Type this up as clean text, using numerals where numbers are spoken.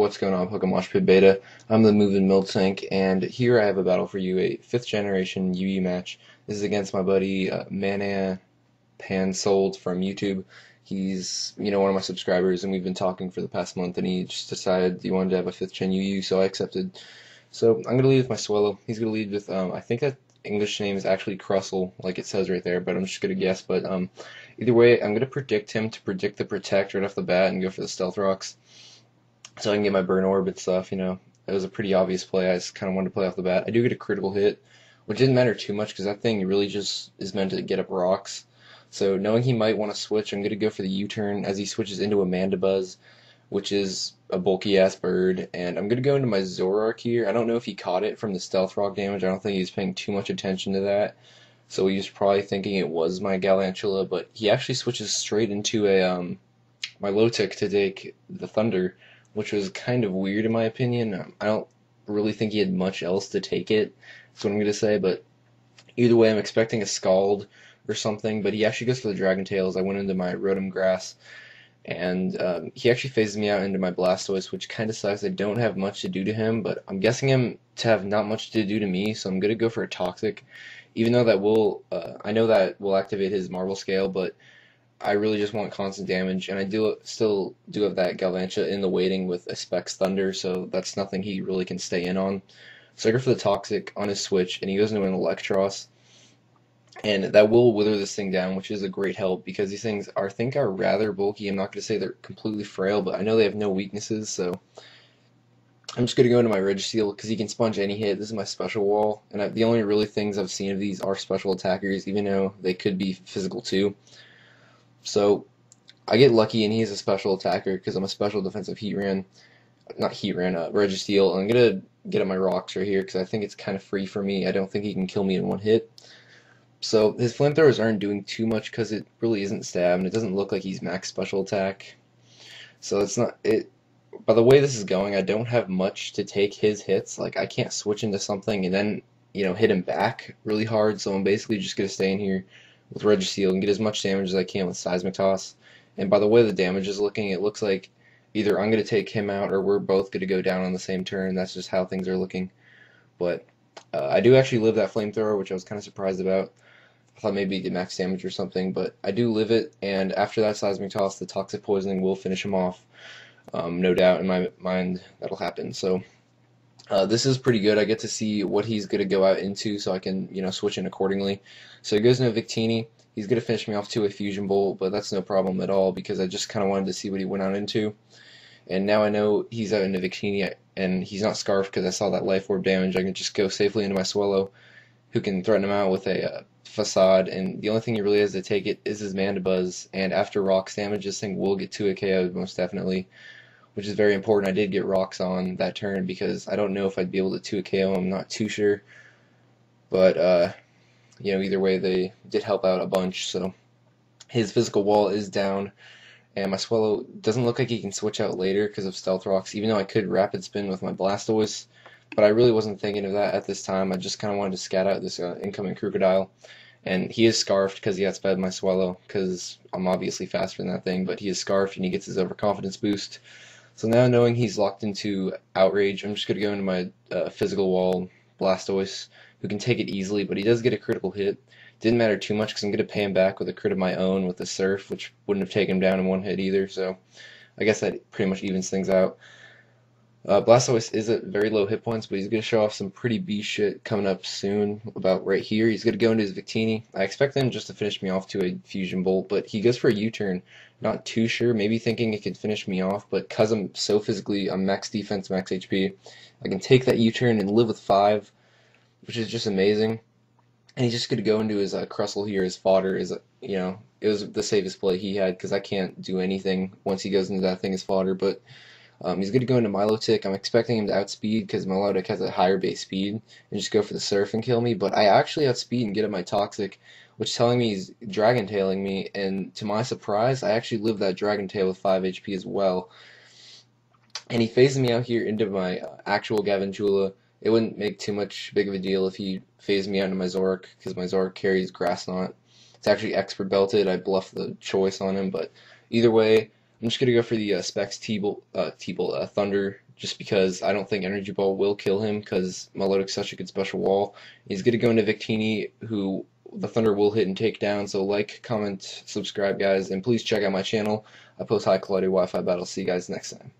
What's going on, PokeMoshPitBeta? I'm the TheMoovinMiltank, and here I have a battle for you, a 5th generation UU match. This is against my buddy Matapansold from YouTube. He's, one of my subscribers, and we've been talking for the past month, and he just decided he wanted to have a 5th gen UU, so I accepted. So I'm going to lead with my Swellow. He's going to lead with, I think that English name is actually Crustle, like it says right there, but I'm just going to guess. But either way, I'm going to predict him to predict the Protect right off the bat and go for the Stealth Rocks, so I can get my Burn Orb and stuff. It was a pretty obvious play. I just kind of wanted to play off the bat. I do get a critical hit, which didn't matter too much because that thing really just is meant to get up rocks. So knowing he might want to switch, I'm going to go for the U-turn as he switches into a Mandibuzz, which is a bulky-ass bird, and I'm going to go into my Zoroark here. I don't know if he caught it from the Stealth Rock damage. I don't think he's paying too much attention to that, so he was probably thinking it was my Galvantula, but he actually switches straight into a my Lotic to take the Thunder, which was kind of weird in my opinion. I don't really think he had much else to take it, that's what I'm going to say, but either way I'm expecting a Scald or something, but he actually goes for the Dragon Tails. I went into my Rotom Grass, and he actually phases me out into my Blastoise, which kind of sucks. I don't have much to do to him, but I'm guessing him to have not much to do to me, so I'm going to go for a Toxic, even though that will, I know that will activate his Marble Scale, but I really just want constant damage, and I still do have that Galvantula in the waiting with a Specs Thunder, so that's nothing he really can stay in on. So I go for the Toxic on his switch, and he goes into an Electros, and that will wither this thing down, which is a great help, because these things I think are rather bulky. I'm not going to say they're completely frail, but I know they have no weaknesses, so I'm just going to go into my Registeel, because he can sponge any hit. This is my special wall, and the only really things I've seen of these are special attackers, even though they could be physical too. So I get lucky, and he is a special attacker because I'm a special defensive Registeel. And I'm gonna get at my rocks right here because I think it's kind of free for me. I don't think he can kill me in one hit. So his flamethrowers aren't doing too much because it really isn't stab, and it doesn't look like he's max special attack. So it's not it. By the way this is going, I don't have much to take his hits. Like I can't switch into something and then hit him back really hard. So I'm basically just gonna stay in here with Registeel and get as much damage as I can with Seismic Toss. And by the way the damage is looking, it looks like either I'm going to take him out or we're both going to go down on the same turn. That's just how things are looking. But I do actually live that Flamethrower, which I was kind of surprised about. I thought maybe he did max damage or something, but I do live it, and after that Seismic Toss, the Toxic Poisoning will finish him off. No doubt in my mind that'll happen. So this is pretty good. I get to see what he's going to go out into, so I can, switch in accordingly. So he goes into Victini. He's going to finish me off to a Fusion Bolt, but that's no problem at all because I just kind of wanted to see what he went out into. And now I know he's out into Victini, and he's not Scarfed because I saw that Life Orb damage. I can just go safely into my Swellow, who can threaten him out with a Facade, and the only thing he really has to take it is his Mandibuzz, and after Rocks damage, this thing will get to a KO most definitely, which is very important. I did get Rocks on that turn because I don't know if I'd be able to 2-KO him. I'm not too sure. But, either way, they did help out a bunch. So his physical wall is down, and my Swellow doesn't look like he can switch out later because of Stealth Rocks, even though I could Rapid Spin with my Blastoise. But I really wasn't thinking of that at this time. I just kind of wanted to scat out this incoming Crocodile. And he is Scarfed because he outsped my Swellow, because I'm obviously faster than that thing, but he is Scarfed and he gets his Overconfidence boost. So now knowing he's locked into Outrage, I'm just going to go into my physical wall Blastoise, who can take it easily, but he does get a critical hit. Didn't matter too much because I'm going to pay him back with a crit of my own with the Surf, which wouldn't have taken him down in one hit either, so I guess that pretty much evens things out. Blastoise is at very low hit points, but he's going to show off some pretty B shit coming up soon, about right here. He's going to go into his Victini. I expect him just to finish me off to a Fusion Bolt, but he goes for a U-turn. Not too sure, maybe thinking it could finish me off, but because I'm so physically, I'm max defense, max HP, I can take that U-turn and live with 5, which is just amazing. And he's just going to go into his Crustle here, his fodder, it was the safest play he had, because I can't do anything once he goes into that thing as fodder, but he's going to go into Milotic. I'm expecting him to outspeed because Milotic has a higher base speed and just go for the Surf and kill me, but I actually outspeed and get at my Toxic, which is telling me he's Dragon Tailing me, and to my surprise, I actually live that Dragon Tail with 5 HP as well. And he phases me out here into my actual Galvantula. It wouldn't make too much big of a deal if he phased me out into my Zoroark, because my Zoroark carries Grass Knot. It's actually Expert Belted. I bluffed the choice on him, but either way, I'm just gonna go for the Specs Thunder, just because I don't think Energy Ball will kill him, because Melodic's such a good special wall. He's gonna go into Victini, who the Thunder will hit and take down. So like, comment, subscribe, guys, and please check out my channel. I post high quality Wi-Fi battles. See you guys next time.